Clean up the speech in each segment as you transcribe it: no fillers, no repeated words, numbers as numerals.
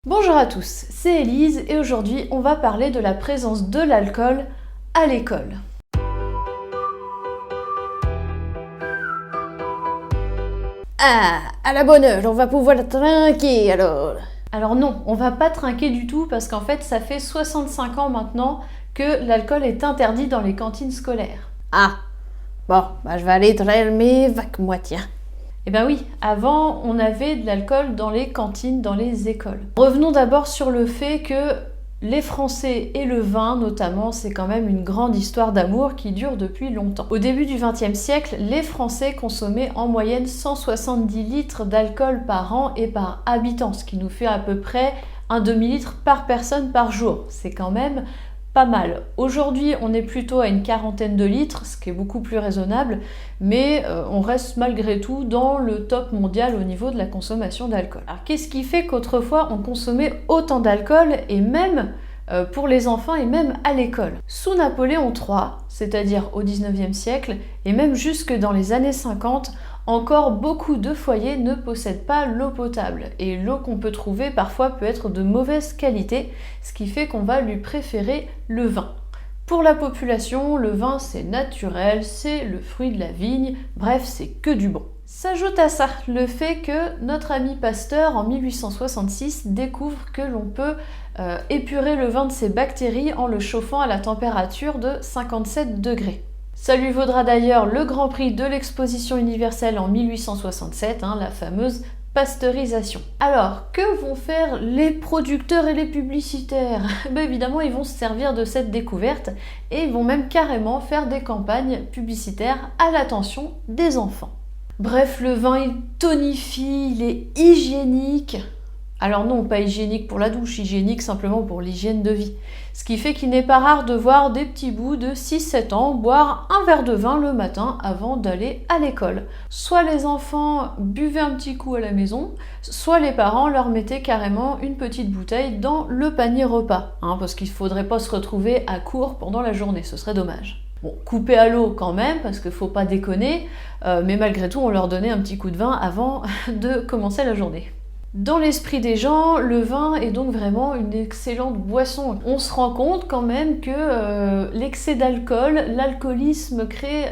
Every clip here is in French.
Bonjour à tous, c'est Élise et aujourd'hui on va parler de la présence de l'alcool à l'école. Ah, à la bonne heure, on va pouvoir trinquer alors. Alors non, on va pas trinquer du tout parce qu'en fait ça fait 65 ans maintenant que l'alcool est interdit dans les cantines scolaires. Ah, bon, je vais aller traire mes vagues, moi tiens. Eh ben oui, avant on avait de l'alcool dans les cantines, dans les écoles. Revenons d'abord sur le fait que les Français et le vin notamment, c'est quand même une grande histoire d'amour qui dure depuis longtemps. Au début du XXe siècle, les Français consommaient en moyenne 170 litres d'alcool par an et par habitant, ce qui nous fait à peu près un demi-litre par personne par jour. C'est quand même pas mal. Aujourd'hui, on est plutôt à une quarantaine de litres, ce qui est beaucoup plus raisonnable, mais on reste malgré tout dans le top mondial au niveau de la consommation d'alcool. Alors qu'est-ce qui fait qu'autrefois on consommait autant d'alcool et même pour les enfants et même à l'école? Sous Napoléon III, c'est-à-dire au XIXe siècle, et même jusque dans les années 50, encore beaucoup de foyers ne possèdent pas l'eau potable et l'eau qu'on peut trouver parfois peut être de mauvaise qualité, ce qui fait qu'on va lui préférer le vin. Pour la population, le vin c'est naturel, c'est le fruit de la vigne, bref c'est que du bon. S'ajoute à ça le fait que notre ami Pasteur en 1866 découvre que l'on peut épurer le vin de ses bactéries en le chauffant à la température de 57 degrés. Ça lui vaudra d'ailleurs le Grand Prix de l'Exposition universelle en 1867, la fameuse pasteurisation. Alors, que vont faire les producteurs et les publicitaires? Évidemment, ils vont se servir de cette découverte et ils vont même carrément faire des campagnes publicitaires à l'attention des enfants. Bref, le vin, il tonifie, il est hygiénique. Alors non, pas hygiénique pour la douche, hygiénique simplement pour l'hygiène de vie. Ce qui fait qu'il n'est pas rare de voir des petits bouts de 6-7 ans boire un verre de vin le matin avant d'aller à l'école. Soit les enfants buvaient un petit coup à la maison, soit les parents leur mettaient carrément une petite bouteille dans le panier repas, parce qu'il ne faudrait pas se retrouver à court pendant la journée, ce serait dommage. Bon, coupé à l'eau quand même, parce qu'il ne faut pas déconner, mais malgré tout on leur donnait un petit coup de vin avant de commencer la journée. Dans l'esprit des gens, le vin est donc vraiment une excellente boisson. On se rend compte quand même que l'excès d'alcool, l'alcoolisme crée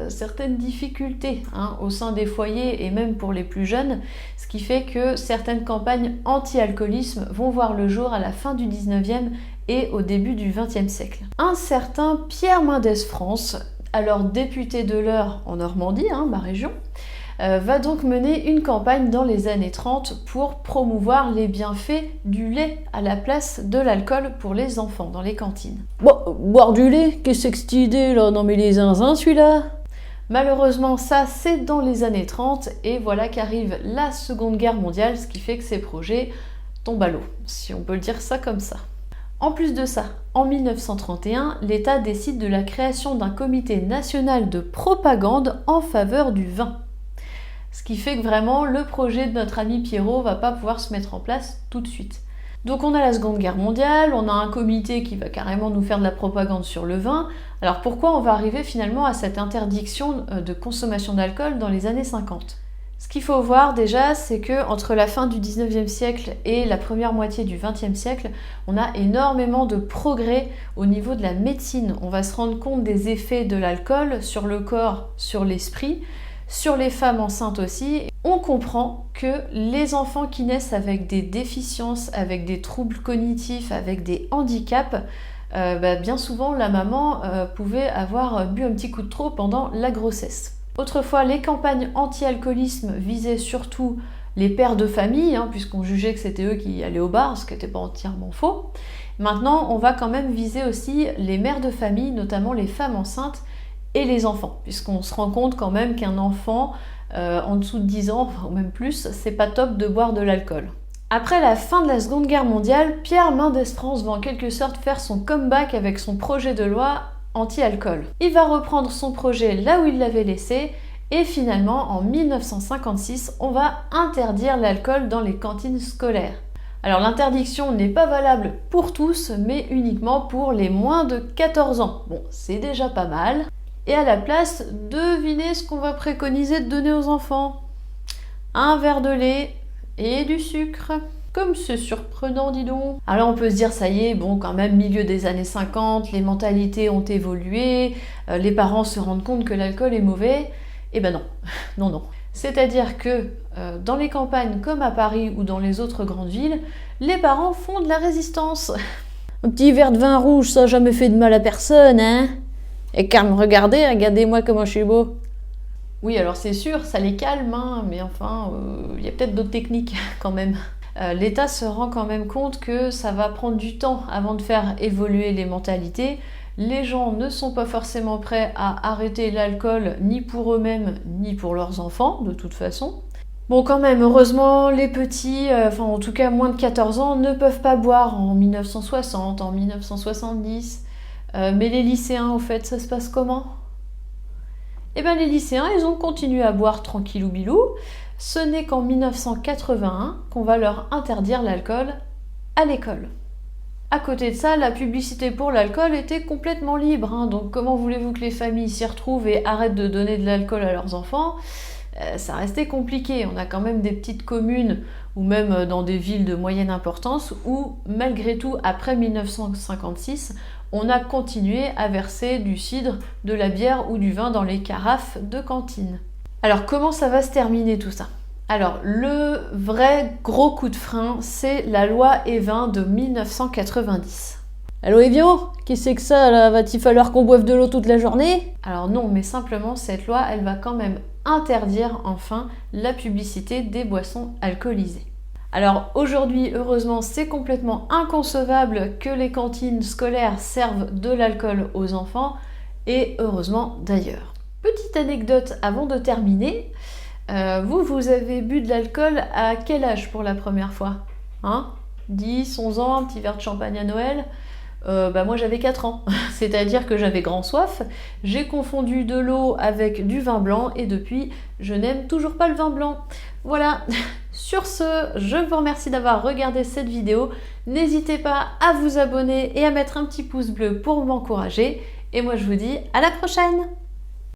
certaines difficultés au sein des foyers et même pour les plus jeunes, ce qui fait que certaines campagnes anti-alcoolisme vont voir le jour à la fin du 19e et au début du 20e siècle. Un certain Pierre Mendès France, alors député de l'Eure en Normandie, ma région, va donc mener une campagne dans les années 30 pour promouvoir les bienfaits du lait à la place de l'alcool pour les enfants dans les cantines. Bon, boire du lait, qu'est-ce que cette idée là? Non mais les zinzins celui-là. Malheureusement ça c'est dans les années 30 et voilà qu'arrive la Seconde Guerre mondiale, ce qui fait que ces projets tombent à l'eau, si on peut le dire ça comme ça. En plus de ça, en 1931, l'État décide de la création d'un comité national de propagande en faveur du vin. Ce qui fait que vraiment le projet de notre ami Pierrot va pas pouvoir se mettre en place tout de suite. Donc on a la Seconde Guerre mondiale, on a un comité qui va carrément nous faire de la propagande sur le vin. Alors pourquoi on va arriver finalement à cette interdiction de consommation d'alcool dans les années 50 ? Ce qu'il faut voir déjà, c'est que entre la fin du 19e siècle et la première moitié du 20e siècle, on a énormément de progrès au niveau de la médecine. On va se rendre compte des effets de l'alcool sur le corps, sur l'esprit, sur les femmes enceintes aussi. On comprend que les enfants qui naissent avec des déficiences, avec des troubles cognitifs, avec des handicaps, bien souvent la maman pouvait avoir bu un petit coup de trop pendant la grossesse. Autrefois, les campagnes anti-alcoolisme visaient surtout les pères de famille, puisqu'on jugeait que c'était eux qui allaient au bar, ce qui n'était pas entièrement faux. Maintenant, on va quand même viser aussi les mères de famille, notamment les femmes enceintes, et les enfants, puisqu'on se rend compte quand même qu'un enfant en dessous de 10 ans, ou même plus, c'est pas top de boire de l'alcool. Après la fin de la Seconde Guerre mondiale, Pierre Mendès France va en quelque sorte faire son comeback avec son projet de loi anti-alcool. Il va reprendre son projet là où il l'avait laissé, et finalement, en 1956, on va interdire l'alcool dans les cantines scolaires. Alors l'interdiction n'est pas valable pour tous, mais uniquement pour les moins de 14 ans. Bon, c'est déjà pas mal. Et à la place, devinez ce qu'on va préconiser de donner aux enfants. Un verre de lait et du sucre. Comme c'est surprenant, dis donc. Alors on peut se dire, ça y est, bon, quand même, milieu des années 50, les mentalités ont évolué, les parents se rendent compte que l'alcool est mauvais. Eh ben non, non, non. C'est-à-dire que dans les campagnes comme à Paris ou dans les autres grandes villes, les parents font de la résistance. Un petit verre de vin rouge, ça n'a jamais fait de mal à personne, hein? Et car me regarder, regardez-moi comment je suis beau. Oui, alors c'est sûr, ça les calme, hein, mais enfin, il y a peut-être d'autres techniques quand même. L'État se rend quand même compte que ça va prendre du temps avant de faire évoluer les mentalités. Les gens ne sont pas forcément prêts à arrêter l'alcool, ni pour eux-mêmes, ni pour leurs enfants, de toute façon. Bon, quand même, heureusement, les petits, enfin en tout cas moins de 14 ans, ne peuvent pas boire en 1960, en 1970. Mais les lycéens, au fait, ça se passe comment? Eh bien, les lycéens, ils ont continué à boire tranquillou bilou. Ce n'est qu'en 1981 qu'on va leur interdire l'alcool à l'école. À côté de ça, la publicité pour l'alcool était complètement libre, hein, donc comment voulez-vous que les familles s'y retrouvent et arrêtent de donner de l'alcool à leurs enfants? Ça restait compliqué. On a quand même des petites communes ou même dans des villes de moyenne importance où, malgré tout, après 1956, on a continué à verser du cidre, de la bière ou du vin dans les carafes de cantine. Alors comment ça va se terminer tout ça? Alors le vrai gros coup de frein, c'est la loi Évin de 1990. Allô Evian, qu'est-ce que c'est que ça là? Va-t-il falloir qu'on boive de l'eau toute la journée? Alors non, mais simplement cette loi, elle va quand même interdire enfin la publicité des boissons alcoolisées. Alors aujourd'hui, heureusement, c'est complètement inconcevable que les cantines scolaires servent de l'alcool aux enfants, et heureusement d'ailleurs. Petite anecdote avant de terminer, vous avez bu de l'alcool à quel âge pour la première fois? 10, 11 ans, un petit verre de champagne à Noël? Moi j'avais 4 ans, c'est-à-dire que j'avais grand soif, j'ai confondu de l'eau avec du vin blanc et depuis je n'aime toujours pas le vin blanc. Voilà, sur ce, je vous remercie d'avoir regardé cette vidéo, n'hésitez pas à vous abonner et à mettre un petit pouce bleu pour m'encourager et moi je vous dis à la prochaine.